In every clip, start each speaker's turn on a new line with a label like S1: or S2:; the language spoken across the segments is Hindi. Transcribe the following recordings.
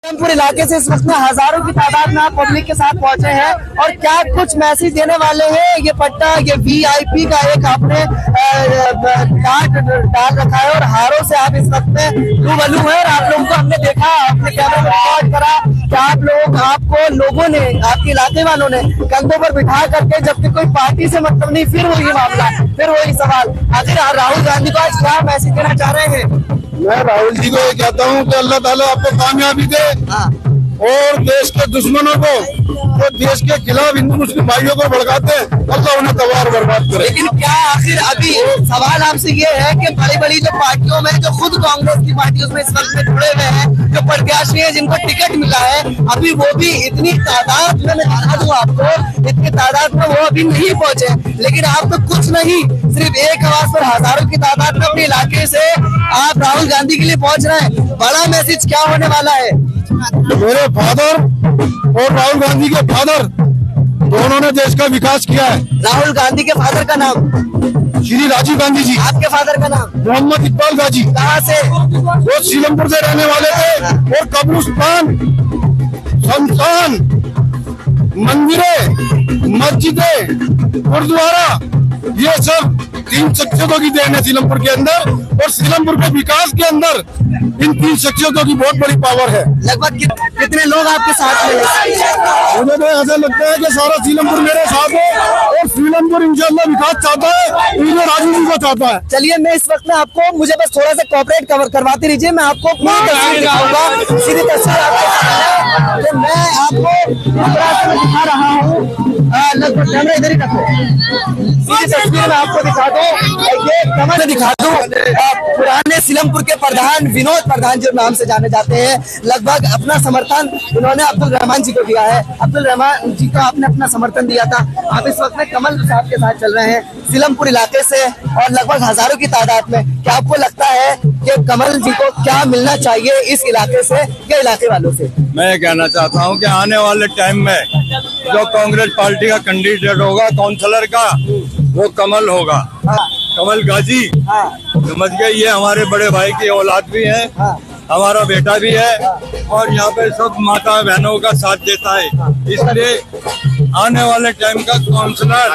S1: सीलमपुर इलाके से इस वक्त में हजारों की तादाद में आप पब्लिक के साथ पहुंचे हैं और क्या कुछ मैसेज देने वाले हैं। ये पट्टा, ये वीआईपी का एक आपने कार्ड डाल रखा है और हारों से आप इस वक्त में रूबरू है और आप लोगों को हमने देखा, अपने कैमरे में रिकॉर्ड करा कि आपको लोगों ने, आपके इलाके वालों ने कंधों पर बिठा करके, जबकि कोई पार्टी से मतलब नहीं, फिर वही मामला, फिर वही सवाल। आखिर राहुल गांधी को आज क्या मैसेज देना चाह रहे हैं?
S2: मैं राहुल जी को ये कहता हूँ कि अल्लाह ताला आपको कामयाबी दे और देश के दुश्मनों को, जो देश के खिलाफ हिंदू मुस्लिम भाइयों को भड़काते हैं, अल्लाह उन्हें तबाह बर्बाद करे।
S1: लेकिन क्या आखिर अभी सवाल आपसे ये है कि बड़ी बड़ी जो पार्टियों में, जो खुद कांग्रेस की पार्टी उसमें इस वक्त में जुड़े हुए हैं, जो प्रत्याशी है जिनको टिकट मिला है, अभी वो भी इतनी तादाद में, मैं बता दूं आपको, इतनी तादाद में वो अभी नहीं पहुंचे। लेकिन आप तो कुछ नहीं, सिर्फ एक आवाज पर हजारों की तादाद में अपने इलाके से आप राहुल गांधी के लिए पहुंच रहे हैं। बड़ा मैसेज क्या होने वाला है?
S2: मेरे फादर और राहुल गांधी के फादर दोनों ने देश का विकास किया है।
S1: राहुल गांधी के फादर का नाम?
S2: श्री राजीव गांधी जी।
S1: आपके फादर का नाम?
S2: मोहम्मद इकबाल गाजी।
S1: कहाँ से?
S2: वो सीलमपुर से रहने वाले थे और कब्रिस्तान, शमशान, मंदिरें, मस्जिदें, गुरुद्वारा, ये सब 3 शख्सियतों की देन है सीलमपुर के अंदर, और सीलमपुर के विकास के अंदर इन 3 शख्सियतों की बहुत बड़ी पावर है।
S1: लगभग कितने लोग आपके साथ में?
S2: मुझे तो ऐसा लगता है कि सारा सीलमपुर मेरे साथ है और सीलमपुर इंशाल्लाह विकास चाहता है, इन्हें राजू जी को चाहता है।
S1: चलिए, मैं इस वक्त में आपको, मुझे बस थोड़ा सा कोऑपरेट करवाते रहिए, मैं आपको पूरी तस्वीर दिखाऊंगा, सीधी तस्वीर आपको मैं आपको दिखा रहा हूँ। लगभग कैमरा इधर ही रखो, सीधी तस्वीर में आपको दिखा दो, ये कमर दिखा दो। पुराने सीलमपुर के प्रधान विनोद प्रधान जो नाम से जाने जाते हैं, लगभग अपना समर्थन इन्होंने अब्दुल रहमान जी को दिया है। अब्दुल रहमान जी को आपने अपना समर्थन दिया था। आप इस वक्त में कमल साहब के साथ चल रहे हैं सीलमपुर इलाके से और लगभग हजारों की तादाद में। क्या आपको लगता है कि कमल जी को क्या मिलना चाहिए इस इलाके से या इलाके वालों से?
S3: मैं कहना चाहता हूं कि आने वाले टाइम में जो कांग्रेस पार्टी का कैंडिडेट होगा काउंसलर का, वो कमल होगा। कमल गाजी, समझ गए, ये हमारे बड़े भाई की औलाद भी है, हमारा बेटा भी है और यहाँ पे सब माता बहनों का साथ देता है। इसलिए आने वाले टाइम का काउंसलर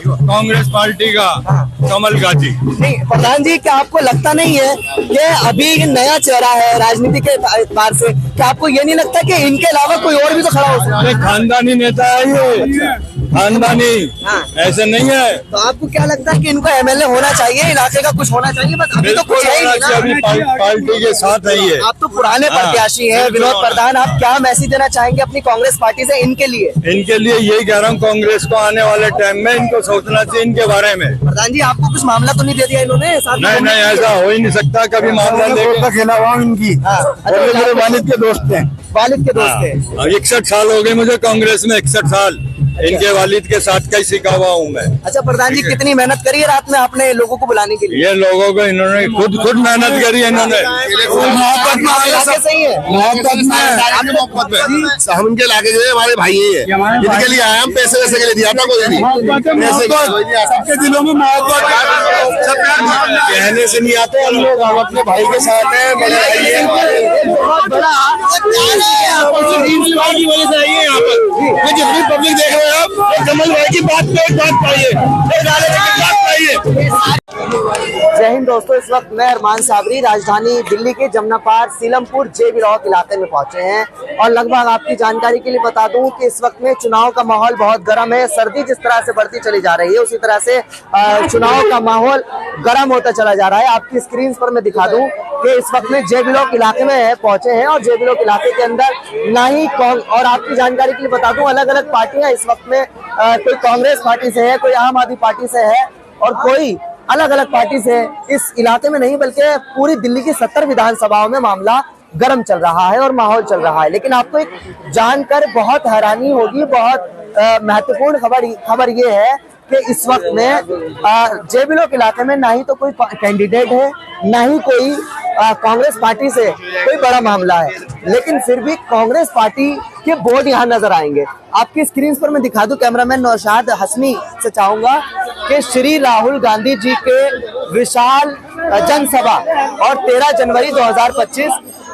S3: कांग्रेस पार्टी का कमल गाजी।
S1: नहीं प्रधान जी, क्या आपको लगता नहीं है कि अभी नया चेहरा है राजनीति के एतबार से, क्या आपको ये नहीं लगता कि इनके अलावा कोई और भी तो खड़ा हो सकता है?
S3: खानदानी नेता है ये, खानदानी, ऐसे नहीं है।
S1: तो आपको क्या लगता है कि इनको एमएलए होना चाहिए, इलाके का कुछ होना चाहिए? बस अभी तो कुछ है ही नहीं ना।
S3: अभी पार्टी के साथ है ये।
S1: आप तो पुराने प्रत्याशी हैं विनोद प्रधान, आप क्या मैसेज देना चाहेंगे अपनी कांग्रेस पार्टी से इनके लिए?
S3: इनके लिए यही कह रहा हूँ, कांग्रेस को आने वाले टाइम में इनको सोचना चाहिए इनके बारे में।
S1: प्रधान जी, आपको कुछ मामला तो नहीं दे दिया इन्होंने?
S3: नहीं, ऐसा हो ही नहीं सकता कभी मामला
S2: इनकी। मेरे वालिद के दोस्त हैं।
S1: वालिद के दोस्त हैं।
S3: 61 साल हो गए मुझे कांग्रेस में, 61 साल इनके वालिद के साथ का ही सीखा हुआ हूँ मैं।
S1: अच्छा प्रधान जी, कितनी मेहनत करी है रात में आपने लोगों को बुलाने के लिए?
S3: ये लोगों को इन्होंने खुद मेहनत करी है इन्होंने।
S1: सही है,
S2: मोहब्बत में हम इनके इलाके के हमारे भाई है, इनके लिए आए हम, पैसे वैसे के लिए दिया था कोई नहीं, सबके दिलों में मोहब्बत कहने से नहीं आते हम लोग, हम अपने भाई के साथ हैं, बड़े भाई है।
S1: बहुत बड़ा
S2: यहाँ पर जितनी पब्लिक देख रहे हैं आप, कमल भाई की बात पे एक बात पाइए,
S1: जय हिंद दोस्तों, इस वक्त मैं अरमान साबरी राजधानी दिल्ली के जमुना पार्क सीलमपुर जेबी रॉक इलाके में पहुंचे हैं और लगभग आपकी जानकारी के लिए बता दूं कि इस वक्त में चुनाव का माहौल बहुत गर्म है। सर्दी जिस तरह से बढ़ती चली जा रही है उसी तरह से चुनाव का माहौल गर्म होता चला जा रहा है। आपकी स्क्रीन पर मैं दिखा दूं कि इस वक्त में जेबी रॉक इलाके में पहुंचे हैं और जेबी रॉक इलाके के अंदर ना ही और आपकी जानकारी के लिए बता दूं, अलग अलग पार्टियां इस वक्त में, कोई कांग्रेस पार्टी से है, कोई आम आदमी पार्टी से है और कोई अलग अलग पार्टी से इस इलाके में नहीं बल्कि पूरी दिल्ली की 70 विधानसभाओं में मामला गर्म चल रहा है और माहौल चल रहा है। लेकिन आपको एक जानकर बहुत हैरानी होगी, बहुत महत्वपूर्ण खबर ये है कि इस वक्त में जेबी रॉक इलाके में ना ही तो कोई कैंडिडेट है, ना ही कोई कांग्रेस पार्टी से कोई बड़ा मामला है, लेकिन फिर भी कांग्रेस पार्टी के बोर्ड यहाँ नजर आएंगे। आपकी स्क्रीन पर मैं दिखा दूं, कैमरामैन नौशाद हसनी से चाहूंगा कि श्री राहुल गांधी जी के विशाल जनसभा और 13 जनवरी 2025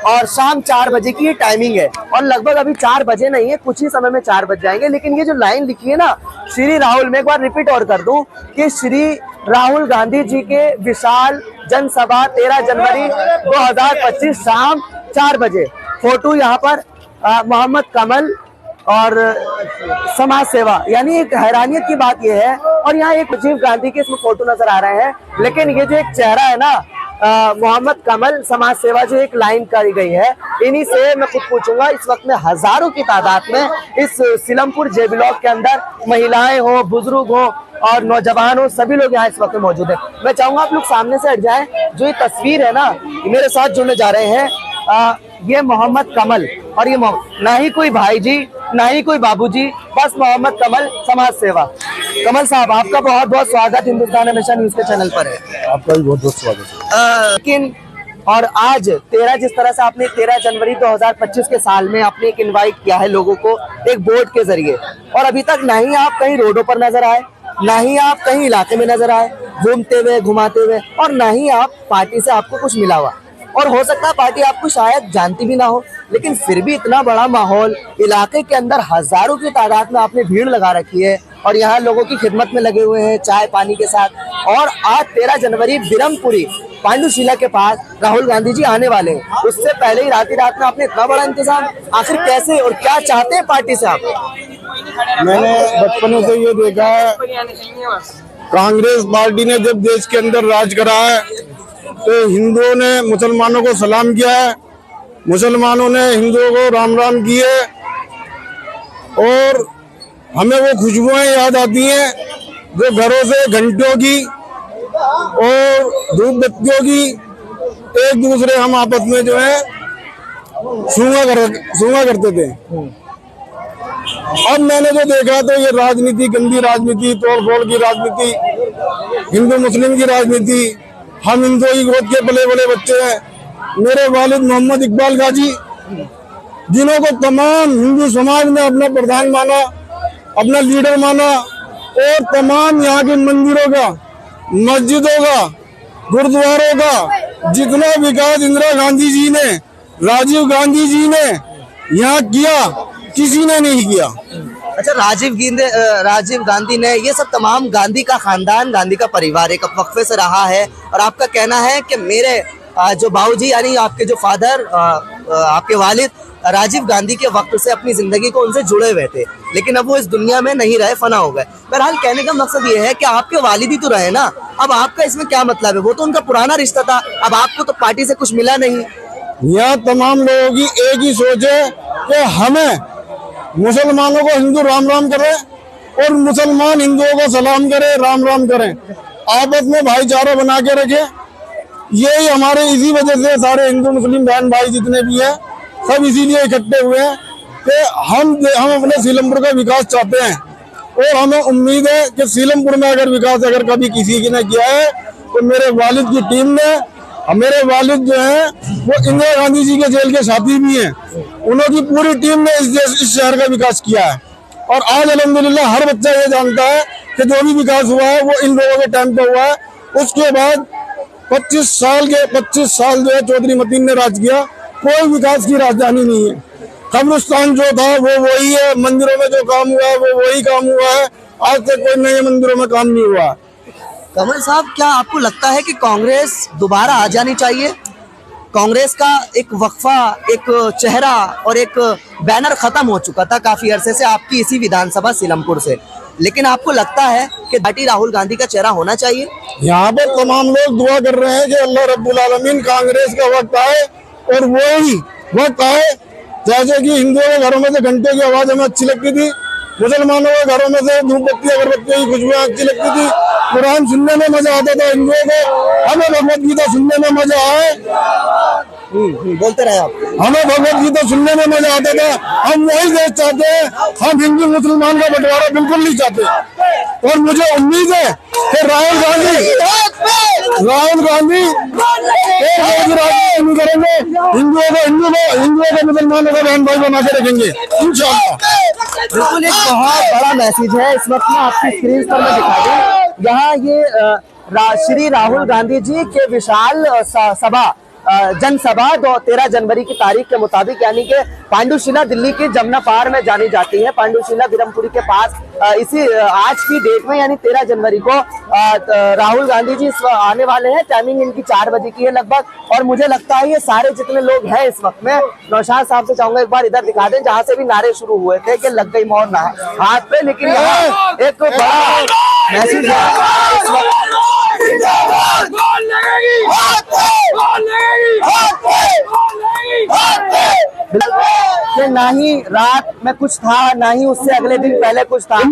S1: और शाम 4 बजे की ये टाइमिंग है और लगभग अभी 4 बजे नहीं है, कुछ ही समय में 4 बज जाएंगे। लेकिन ये जो लाइन लिखी है ना, श्री राहुल, मैं एक बार रिपीट और कर दूं कि श्री राहुल गांधी जी के विशाल जनसभा 13 जनवरी 2025 शाम 4 बजे। फोटो यहाँ पर मोहम्मद कमल और समाज सेवा, यानी एक हैरानियत की बात यह है। और यहाँ एक राजीव गांधी के इसमें फोटो नजर आ रहे हैं, लेकिन ये जो एक चेहरा है ना, मोहम्मद कमल समाज सेवा, जो एक लाइन करी गई है, इन्हीं से मैं खुद पूछूंगा। इस वक्त में हजारों की तादाद में इस सीलमपुर जे ब्लॉक के अंदर महिलाएं हो, बुजुर्ग हो और नौजवान हो, सभी लोग यहाँ इस वक्त में मौजूद है। मैं चाहूंगा आप लोग सामने से हट जाएं। जो ये तस्वीर है ना, मेरे साथ जुड़ने जा रहे हैं ये मोहम्मद कमल, और ये ना ही कोई भाई जी ना ही कोई बाबूजी, बस मोहम्मद कमल समाज सेवा। कमल साहब, आपका बहुत बहुत स्वागत हिंदुस्तान हमेशा न्यूज के चैनल पर है।
S2: आपका भी बहुत बहुत स्वागत है।
S1: लेकिन और आज 13 जिस तरह से आपने 13 जनवरी 2025 के साल में आपने एक इनवाइट किया है लोगों को एक बोर्ड के जरिए, और अभी तक ना ही आप कहीं रोडों पर नजर आए, ना ही आप कहीं इलाके में नजर आए घूमते हुए घुमाते हुए, और ना ही आप पार्टी से आपको कुछ मिला हुआ। और हो सकता है पार्टी आपको शायद जानती भी ना हो, लेकिन फिर भी इतना बड़ा माहौल, इलाके के अंदर हजारों की तादाद में आपने भीड़ लगा रखी है और यहाँ लोगों की खिदमत में लगे हुए हैं चाय पानी के साथ। और आज 13 जनवरी बिरमपुरी पांडुशिला के पास राहुल गांधी जी आने वाले हैं, उससे पहले ही रात में आपने इतना बड़ा इंतजाम, आखिर कैसे और क्या चाहते हैं पार्टी से आप?
S4: मैंने बचपन से ये देखा है, कांग्रेस पार्टी ने जब देश के अंदर राज करा है तो हिंदुओं ने मुसलमानों को सलाम किया है, मुसलमानों ने हिंदुओं को राम राम किए, और हमें वो खुशबुएं याद आती हैं जो घरों से घंटियों की और धूप बत्तियों की एक दूसरे हम आपस में जो है सूंघा करते थे। अब मैंने जो देखा तो ये राजनीति, गंदी राजनीति, तोड़ फोड़ की राजनीति, हिंदू मुस्लिम की राजनीति। हम हिंदुओं की गोद के पले बड़े बच्चे हैं। मेरे वालिद मोहम्मद इकबाल गाजी, जिन्हों को तमाम हिंदू समाज ने अपना प्रधान माना, अपना लीडर माना, और तमाम यहाँ के मंदिरों का, मस्जिदों का, गुरुद्वारों का जितना विकास इंदिरा गांधी जी ने, राजीव गांधी जी ने यहाँ किया, किसी ने नहीं किया।
S1: अच्छा, राजीव गांधी ने, ये सब तमाम गांधी का खानदान, गांधी का परिवार एक वक्फे से रहा है, और आपका कहना है कि मेरे जो बाबूजी यानी आपके जो फादर, आपके वालिद राजीव गांधी के वक्त से अपनी जिंदगी को उनसे जुड़े हुए थे, लेकिन अब वो इस दुनिया में नहीं रहे, फना हो गए। बहरहाल कहने का मकसद ये है कि आपके वालिद ही तो रहे ना, अब आपका इसमें क्या मतलब है? वो तो उनका पुराना रिश्ता था, अब आपको तो पार्टी से कुछ मिला नहीं।
S4: यहाँ तमाम लोगों की एक ही सोच है कि हमें मुसलमानों को हिंदू राम राम करें और मुसलमान हिंदुओं को सलाम करें, राम राम करें, आपस में भाईचारा बना के रखें। यही हमारे, इसी वजह से सारे हिंदू मुस्लिम बहन भाई जितने भी हैं सब इसीलिए इकट्ठे हुए हैं कि हम अपने सीलमपुर का विकास चाहते हैं, और हमें उम्मीद है कि सीलमपुर में अगर विकास अगर कभी किसी की ने किया है तो मेरे वालिद की टीम ने, मेरे वालिद जो हैं वो इंदिरा गांधी जी के जेल के साथी भी हैं, उन्होंने पूरी टीम ने इस शहर का विकास किया है। और आज अल्हम्दुलिल्लाह हर बच्चा ये जानता है कि जो भी विकास हुआ है वो इन लोगों के टाइम पे हुआ है। उसके बाद 25 साल जो है चौधरी मतीन ने राज किया, कोई विकास की राजधानी नहीं है। कब्रिस्तान जो था वो वही है, मंदिरों में जो काम हुआ है वो वही काम हुआ है, आज तक कोई नए मंदिरों में काम नहीं हुआ।
S1: कमल साहब, क्या आपको लगता है कि कांग्रेस दोबारा आ जानी चाहिए? कांग्रेस का एक वक्फा, एक चेहरा और एक बैनर खत्म हो चुका था काफी अरसे से आपकी इसी विधानसभा सीलमपुर से, लेकिन आपको लगता है कि पार्टी राहुल गांधी का चेहरा होना चाहिए?
S4: यहाँ पर तमाम लोग दुआ कर रहे हैं कि अल्लाह रब्बुल आलमीन कांग्रेस का वक्त आए, और वही वक्त आए जैसे कि हिंदुओं के घरों में से घंटे की आवाज हमें अच्छी लगती थी, मुसलमानों के घरों में से धूप बत्ती अगरबत्तियों की खुशबुएं अच्छी लगती थी, कुरान सुनने में मजा आता था हिंदुओं को, हमें भगवत गीता सुनने में मजा आए,
S1: बोलते रहे आप,
S4: हमें भगवत गीता सुनने में मजा आता था। हम वही देश चाहते हैं, हम हिंदू मुसलमान का बंटवारा बिल्कुल नहीं चाहते। और मुझे उम्मीद है कि राहुल गांधी करेंगे, हिंदुओं को मुसलमानों का बहन भाई बना के रखेंगे इंशाअल्लाह।
S1: बिल्कुल एक बहुत बड़ा मैसेज है इस वक्त में आपकी स्क्रीन पर मैं दिखा दूं। यहाँ ये श्री राहुल गांधी जी के विशाल सभा जनसभा 13 जनवरी की तारीख के मुताबिक, यानी कि पांडुशिला दिल्ली के जमुना पार में जानी जाती है। पांडुशिला बिरमपुरी के पास इसी आज की डेट में यानी 13 जनवरी को राहुल गांधी जी आने वाले हैं। टाइमिंग इनकी 4 बजे की है लगभग, और मुझे लगता है ये सारे जितने लोग हैं इस वक्त में, नौशाद साहब से चाहूंगा एक बार इधर दिखा दें जहां से भी नारे शुरू हुए थे कि लग गई मोहर ना हाथ पे, लेकिन यहाँ एक बड़ा मैसेज कि ना ही रात में कुछ था, ना ही उससे अगले दिन पहले कुछ था। रात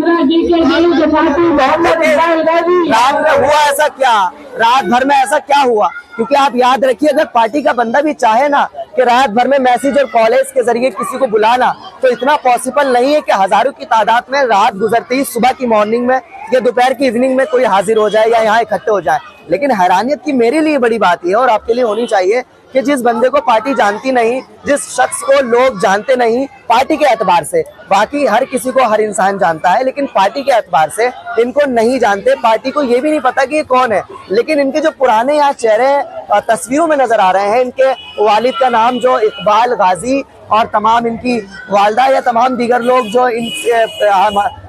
S1: में हुआ ऐसा क्या, रात भर में ऐसा क्या हुआ? क्योंकि आप याद रखिए, अगर पार्टी का बंदा भी चाहे ना कि रात भर में मैसेज और कॉलेज के जरिए किसी को बुलाना, तो इतना पॉसिबल नहीं है कि हजारों की तादाद में रात गुजरती सुबह की मॉर्निंग में या दोपहर की इवनिंग में कोई हाजिर हो जाए या यहाँ इकट्ठे हो जाए। लेकिन हैरानियत की मेरे लिए बड़ी बात यह और आपके लिए होनी चाहिए कि जिस बंदे को पार्टी जानती नहीं, जिस शख्स को लोग जानते नहीं पार्टी के एतबार से, बाकी हर किसी को हर इंसान जानता है, लेकिन पार्टी के एतबार से इनको नहीं जानते। पार्टी को ये भी नहीं पता कि ये कौन है, लेकिन इनके जो पुराने यहाँ चेहरे तस्वीरों में नजर आ रहे हैं, इनके वालिद का नाम जो इकबाल गाजी और तमाम इनकी वालदा या तमाम दीगर लोग जो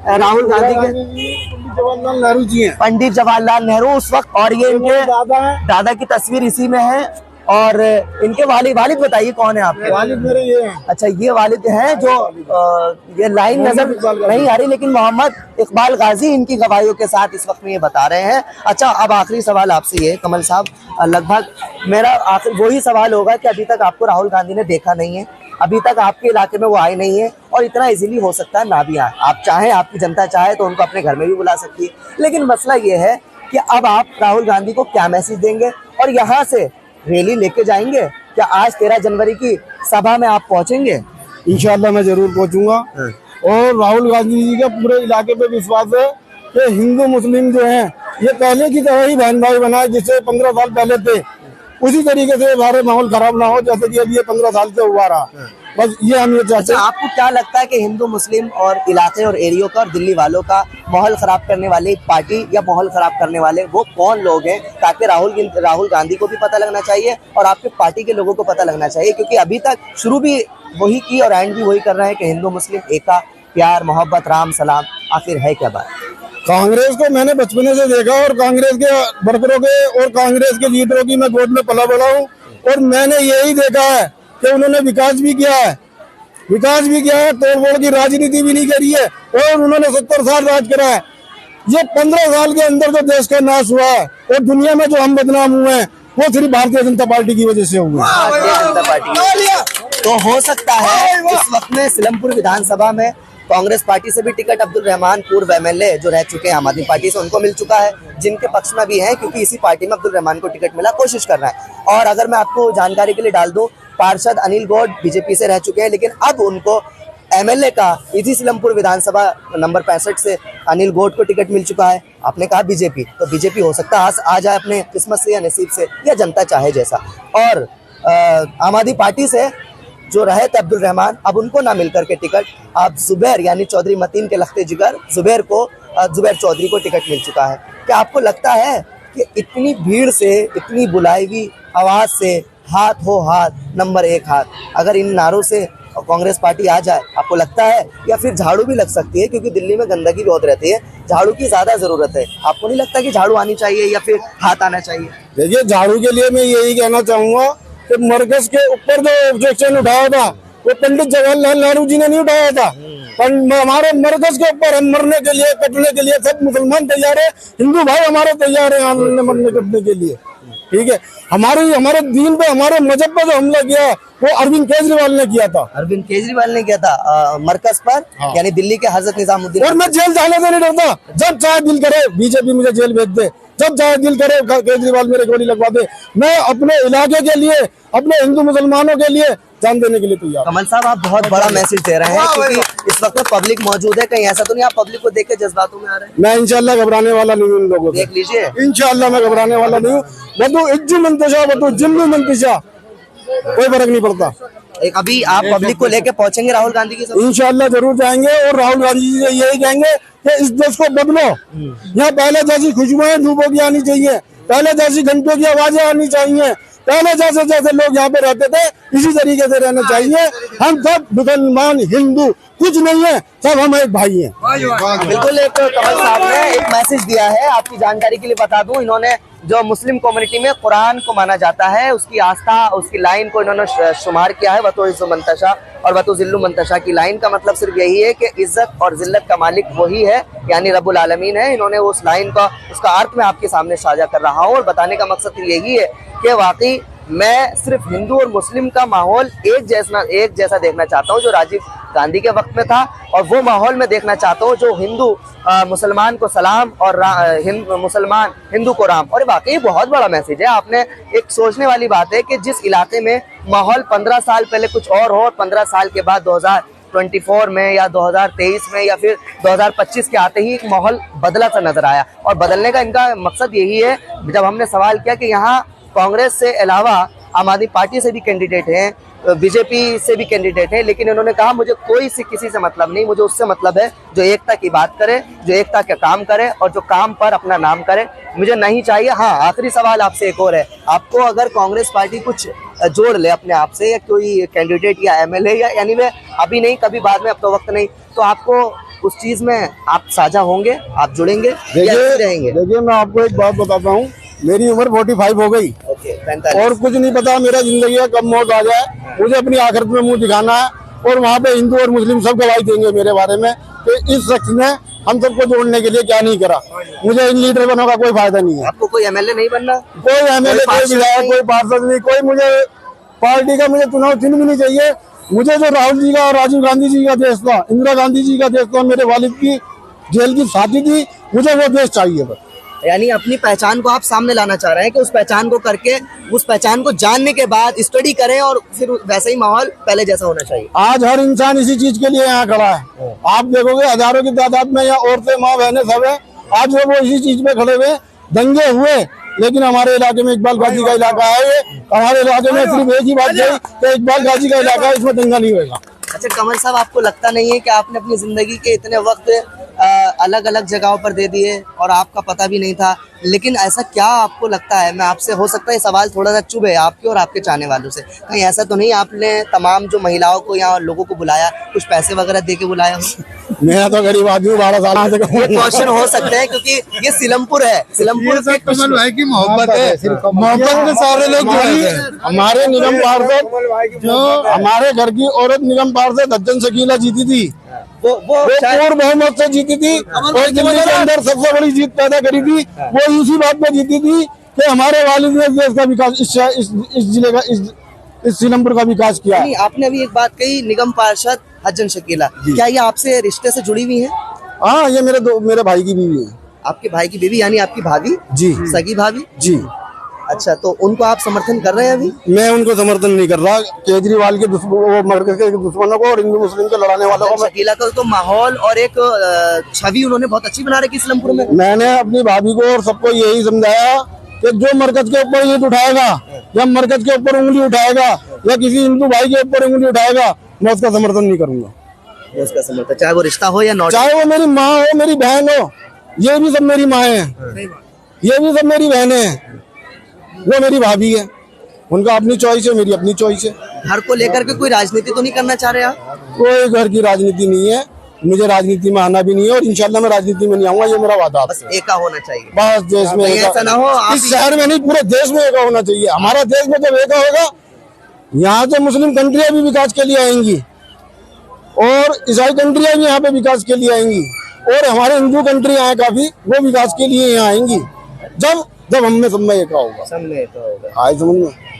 S1: राहुल गांधी के
S4: जवाहरलाल नेहरू जी हैं,
S1: पंडित जवाहरलाल नेहरू उस वक्त, और ये इनके दादा की तस्वीर इसी में है। और इनके वालिद बताइए कौन है आपके?
S4: वालिद मेरे ये हैं।
S1: अच्छा, ये वालिद हैं जो ये लाइन नजर नहीं आ रही, लेकिन मोहम्मद इकबाल गाजी इनकी गवाहियों के साथ इस वक्त में ये बता रहे हैं। अच्छा, अब आखिरी सवाल आपसे ये कमल साहब, लगभग मेरा आखिर वही सवाल होगा कि अभी तक आपको राहुल गांधी ने देखा नहीं है, अभी तक आपके इलाके में वो आए नहीं है, और इतना इजीली हो सकता है ना भी आए। आप चाहें, आपकी जनता चाहे तो उनको अपने घर में भी बुला सकती है, लेकिन मसला ये है कि अब आप राहुल गांधी को क्या मैसेज देंगे और यहाँ से रैली लेके जाएंगे? क्या आज 13 जनवरी की सभा में आप पहुंचेंगे?
S4: इंशाल्लाह मैं जरूर पहुंचूंगा। और राहुल गांधी जी का पूरे इलाके पे विश्वास है कि हिंदू मुस्लिम जो हैं ये पहले की तरह ही बहन भाई बनाए, जिससे 15 साल पहले थे, उसी तरीके से हमारे माहौल खराब ना हो जैसे कि अभी ये 15 साल से हुआ रहा। बस ये हम ये चाहते हैं।
S1: आपको क्या लगता है कि हिंदू मुस्लिम और इलाके और एरियो का और दिल्ली वालों का माहौल खराब करने वाली पार्टी या माहौल खराब करने वाले वो कौन लोग हैं, ताकि राहुल गांधी को भी पता लगना चाहिए और आपके पार्टी के लोगों को पता लगना चाहिए? क्योंकि अभी तक शुरू भी वही की और एंड भी वही कर रहे हैं कि हिंदू मुस्लिम एका, प्यार, मोहब्बत, राम सलाम। आखिर है क्या बात?
S4: कांग्रेस को मैंने बचपने से देखा और कांग्रेस के वर्करों के और कांग्रेस के लीडरों की मैं गोद में पला बड़ा हूँ, और मैंने यही देखा है कि उन्होंने विकास भी किया है, तोड़ फोड़ की राजनीति भी नहीं करी है, और उन्होंने 70 साल राज करा है। ये 15 साल के अंदर जो देश का नाश हुआ है और दुनिया में जो हम बदनाम हुए हैं वो सिर्फ भारतीय जनता पार्टी की वजह से हुआ।
S1: भारतीय जनता पार्टी तो हो सकता है इस वक्त में सिलमपुर विधानसभा में कांग्रेस पार्टी से भी टिकट अब्दुल रहमान पूर्व एमएलए जो रह चुके हैं आम आदमी पार्टी से, उनको मिल चुका है, जिनके पक्ष में भी है, क्योंकि इसी पार्टी में अब्दुल रहमान को टिकट मिला, कोशिश कर रहा है। और अगर मैं आपको जानकारी के लिए डाल दूं, पार्षद अनिल गौड़ बीजेपी से रह चुके हैं, लेकिन अब उनको एमएलए का इसी सिलमपुर विधानसभा नंबर 65 से अनिल गौड़ को टिकट मिल चुका है। आपने कहा बीजेपी, तो बीजेपी हो सकता है आ जाए अपने किस्मत से या नसीब से, या जनता चाहे जैसा। और आम आदमी पार्टी से जो रहे थे अब्दुल रहमान, अब उनको ना मिलकर के टिकट, अब जुबैर यानी चौधरी मतीन के लखते जिगर जुबैर चौधरी को टिकट मिल चुका है। क्या आपको लगता है कि इतनी भीड़ से, इतनी बुलाई हुई आवाज से, हाथ हो हाथ, नंबर 1 हाथ, अगर इन नारों से कांग्रेस पार्टी आ जाए, आपको लगता है? या फिर झाड़ू भी लग सकती है, क्योंकि दिल्ली में गंदगी बहुत रहती है, झाड़ू की ज्यादा जरूरत है। आपको नहीं लगता कि झाड़ू आनी चाहिए या फिर हाथ आना चाहिए?
S4: देखिए, झाड़ू के लिए मैं यही कहना चाहूंगा कि मरकज के ऊपर जो ऑब्जेक्शन उठाया था वो पंडित जवाहरलाल नेहरू जी ने नहीं उठाया था। हमारे मरकज के ऊपर हम मरने के लिए, कटने के लिए सब मुसलमान तैयार है, हिंदू भाई हमारे तैयार है आंदोलन में मरने कटने के लिए। ठीक है, हमारे दीन पे, हमारे मजहब पे जो हमला किया वो अरविंद केजरीवाल ने किया था।
S1: अरविंद केजरीवाल ने किया था मरकज पर, हाँ। यानी दिल्ली के हजरत निजामुद्दीन।
S4: और मैं जेल जाने से नहीं डरता, जब चाहे दिल करे बीजेपी मुझे जेल भेज दे, जब चाहे दिल करे केजरीवाल मेरे गोली लगवा दे, मैं अपने इलाके के लिए, अपने हिंदू मुसलमानों के लिए जान देने के लिए तैयार।
S1: कमल साहब, आप बहुत बड़ा मैसेज दे रहे हैं, क्योंकि इस वक्त पब्लिक मौजूद है, कहीं ऐसा तो नहीं आप पब्लिक को देख के जज्बातों में आ रहे हैं?
S4: मैं इंशाल्लाह घबराने वाला नहीं हूँ, इन लोगों से
S1: देख लीजिए,
S4: इंशाल्लाह मैं घबराने वाला नहीं हूँ। बतू इज्जू मंतशा, बतू जिम्मू मंतशा, कोई फर्क नहीं पड़ता।
S1: अभी आप पब्लिक को लेके पहुंचेंगे राहुल गांधी की सभा?
S4: इंशाल्लाह जरूर जाएंगे, और राहुल गांधी जी से यही कहेंगे कि इस देश को बदलो। यहाँ पहले जैसी खुशबुएं धूपों की आनी चाहिए, पहले जैसी घंटों की आवाजें आनी चाहिए, पहले जैसे जैसे लोग यहाँ पे रहते थे इसी तरीके से रहना चाहिए। हम सब मुसलमान हिंदू कुछ नहीं है, सब हम एक भाई हैं।
S1: बिल्कुल, एक कमल साहब ने एक मैसेज दिया है, आपकी जानकारी के लिए बता दूं, इन्होंने जो मुस्लिम कम्युनिटी में कुरान को माना जाता है उसकी आस्था, उसकी लाइन को इन्होंने शुमार किया है वतुइज़्ज़ु मंतशा और वतुज़िल्लु मंतशा की लाइन का मतलब सिर्फ यही है कि इज्जत और जिल्लत का मालिक वही है, यानी रब्बुल आलमीन है। इन्होंने उस लाइन का उसका अर्थ मैं आपके सामने साझा कर रहा हूँ और बताने का मकसद यही है कि वाकई मैं सिर्फ हिंदू और मुस्लिम का माहौल एक जैसा देखना चाहता हूँ जो राजीव गांधी के वक्त में था, और वो माहौल में देखना चाहता हूँ जो हिंदू मुसलमान को सलाम और मुसलमान हिंदू को राम। और वाकई बहुत बड़ा मैसेज है। आपने एक सोचने वाली बात है कि जिस इलाके में माहौल 15 साल पहले कुछ और हो और 15 साल के बाद 2024 में या 2023 में या फिर 2025 के आते ही एक माहौल बदला सा नजर आया। और बदलने का इनका मकसद यही है, जब हमने सवाल किया कि यहाँ कांग्रेस से अलावा आम आदमी पार्टी से भी कैंडिडेट हैं, बीजेपी से भी कैंडिडेट है, लेकिन इन्होंने कहा मुझे किसी से मतलब नहीं, मुझे उससे मतलब है जो एकता की बात करे, जो एकता का काम करे और जो काम पर अपना नाम करे, मुझे नहीं चाहिए। हाँ, आखिरी सवाल आपसे एक और है, आपको अगर कांग्रेस पार्टी कुछ जोड़ ले अपने आप से या कोई कैंडिडेट या एमएलए या यानी वे अभी नहीं कभी बाद में, अब तो वक्त नहीं, तो आपको उस चीज में आप साझा होंगे, आप जुड़ेंगे या रहेंगे?
S4: देखिए मैं आपको एक बात बताता हूँ, मेरी उम्र 45 हो गई और कुछ नहीं पता मेरा जिंदगी का कब मौत आ जाए। मुझे अपनी आखिरत में मुंह दिखाना है और वहाँ पे हिंदू और मुस्लिम सब गवाही देंगे मेरे बारे में कि इस शख्स ने हम सबको जोड़ने के लिए क्या नहीं करा। मुझे इन लीडर बनने का कोई फायदा नहीं है।
S1: आपको कोई एमएलए नहीं बनना?
S4: कोई एमएलए, कोई विधायक, कोई पार्षद नहीं, कोई मुझे पार्टी का मुझे चुनाव चिन्ह भी नहीं चाहिए। मुझे जो राहुल जी का और राजीव गांधी जी का देश था, इंदिरा गांधी जी का देश था, मेरे वालिद की जेल की शादी थी, मुझे वो देश चाहिए बस।
S1: यानी अपनी पहचान को आप सामने लाना चाह रहे हैं कि उस पहचान को करके, उस पहचान को जानने के बाद स्टडी करें और फिर वैसा ही माहौल पहले जैसा होना चाहिए।
S4: आज हर इंसान इसी चीज के लिए यहाँ खड़ा है। आप देखोगे हजारों की तादाद में यहाँ औरतें, माँ बहनें सब है, आज वो इसी चीज पे खड़े हुए। दंगे हुए लेकिन हमारे इलाके में इकबाल गाजी का इलाका है, ये हमारे इलाके में सिर्फ एक ही बात है कि इकबाल गाजी का इलाका है, इसमें दंगा नहीं होगा।
S1: अच्छा कमल साहब, आपको लगता नहीं है कि आपने अपनी जिंदगी के इतने वक्त अलग अलग जगहों पर दे दिए और आपका पता भी नहीं था, लेकिन ऐसा क्या आपको लगता है, मैं आपसे, हो सकता है सवाल थोड़ा सा चुभे आपके और आपके चाहने वालों से, कहीं ऐसा तो नहीं आपने तमाम जो महिलाओं को या लोगों को बुलाया, कुछ पैसे वगैरह दे के बुलाया हो?
S4: मैं तो गरीब आदमी हूँ, 12 साल से।
S1: ये क्वेश्चन हो सकते हैं क्योंकि ये सीलमपुर है, सीलमपुर के
S2: कमल भाई की मोहब्बत है, मोहब्बत में सारे लोग
S4: हमारे निगम पार्षद, जो हमारे घर की औरत निगम पार्षद हज्जन शकीला जीती थी, वो पूर्ण बहुमत से जीती थी और दिल्ली के अंदर सबसे बड़ी जीत पैदा करी थी। वो इसी बात पे जीती थी कि हमारे वालिद ने देश का विकास, इस जिले का, इस सीलमपुर का विकास किया।
S1: आपने अभी एक बात कही, निगम पार्षद हज्जन शकीला, क्या ये आपसे रिश्ते से जुड़ी हुई है?
S4: हाँ, ये मेरे भाई की बीवी है।
S1: आपके भाई की बीवी यानी आपकी भाभी?
S4: जी,
S1: सगी भाभी
S4: जी।
S1: अच्छा, तो उनको आप समर्थन कर रहे हैं अभी? मैं
S4: उनको समर्थन नहीं कर रहा। केजरीवाल के मरकज के दुश्मनों को और हिंदू मुस्लिम के लड़ाने वालों को।
S1: शकीला का तो माहौल और एक छवि उन्होंने बहुत अच्छी बना रखी सीलमपुर में।
S4: मैंने अपनी भाभी को और सबको यही समझाया कि जो मरकज के ऊपर ईंट उठाएगा या मरकज के ऊपर उंगली उठाएगा या किसी हिंदू भाई के ऊपर उंगली उठाएगा, मैं उसका समर्थन नहीं करूंगा।
S1: उसका समर्थन, चाहे वो रिश्ता हो या नॉट,
S4: चाहे वो मेरी माँ हो, मेरी बहन हो, ये भी सब मेरी माँ है, ये भी सब मेरी बहनें हैं, वो मेरी भाभी है, उनका अपनी चॉइस है, मेरी अपनी चॉइस है।
S1: घर को लेकर के कोई राजनीति तो नहीं करना चाह रहे आप?
S4: कोई घर की राजनीति नहीं है, मुझे राजनीति में आना भी नहीं है और इंशाल्लाह मैं राजनीति में नहीं आऊंगा, ये मेरा वादा।
S1: बस एका होना चाहिए,
S4: बस देश में
S1: ऐसा ना हो,
S4: इस शहर में नहीं पूरे देश में एका होना चाहिए। हमारा देश में जब एका होगा, यहाँ से मुस्लिम कंट्रियां भी विकास के लिए आएंगी और ईसाई कंट्रियां भी यहाँ पे विकास के लिए आएंगी और हमारे हिंदू कंट्री आए काफी, वो विकास के लिए यहाँ आएंगी जब हमें सब में एका होगा। समझ में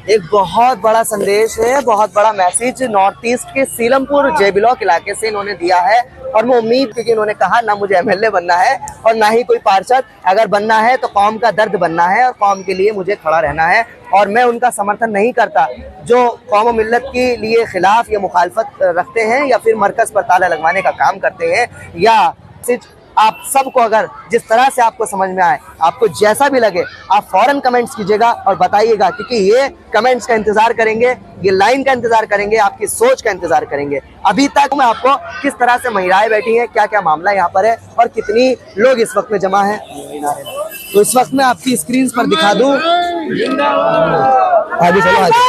S1: एक बहुत बड़ा संदेश है, बहुत बड़ा मैसेज नॉर्थ ईस्ट के सीलमपुर जे ब्लॉक इलाके से इन्होंने दिया है और मैं उम्मीद, क्योंकि इन्होंने कहा ना मुझे एमएलए बनना है और ना ही कोई पार्षद, अगर बनना है तो कौम का दर्द बनना है और कौम के लिए मुझे खड़ा रहना है। और मैं उनका समर्थन नहीं करता जो कौम और मिल्लत के लिए खिलाफ या मुखालफत रखते हैं या फिर मरकज पर ताला लगवाने का काम करते हैं। या आप सबको अगर जिस तरह से आपको समझ में आए, आपको जैसा भी लगे, आप फौरन कमेंट्स कीजिएगा और बताइएगा, क्योंकि ये कमेंट्स का इंतजार करेंगे, ये लाइन का इंतजार करेंगे, आपकी सोच का इंतजार करेंगे। अभी तक मैं आपको किस तरह से महिलाएं बैठी हैं, क्या क्या मामला यहाँ पर है और कितनी लोग इस वक्त में जमा है, तो इस वक्त मैं आपकी स्क्रीन पर दिखा दूं। आगे चलो आगे।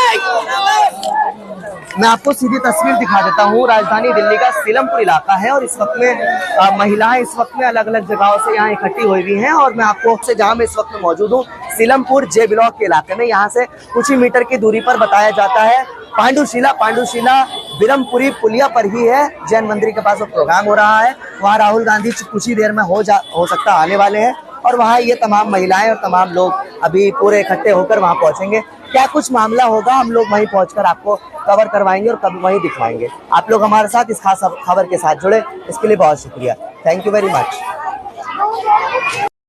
S1: मैं आपको सीधी तस्वीर दिखा देता हूँ। राजधानी दिल्ली का सीलमपुर इलाका है और इस वक्त में महिलाएं इस वक्त में अलग अलग जगहों से यहाँ इकट्ठी हुई हुई हैं और मैं आपको से जहाँ मैं इस वक्त में मौजूद हूँ सीलमपुर जे ब्लॉक के इलाके में, यहाँ से कुछ ही मीटर की दूरी पर बताया जाता है पांडुशिला बिरमपुरी पुलिया पर ही है। जैन मंदिर के पास वो प्रोग्राम हो रहा है, वहाँ राहुल गांधी कुछ ही देर में हो सकता आने वाले हैं और वहाँ ये तमाम महिलाएं और तमाम लोग अभी पूरे इकट्ठे होकर वहाँ पहुंचेंगे। क्या कुछ मामला होगा हम लोग वहीं पहुंचकर आपको कवर करवाएंगे और कभी वहीं दिखवाएंगे। आप लोग हमारे साथ इस खास खबर के साथ जुड़े, इसके लिए बहुत शुक्रिया। Thank you very much.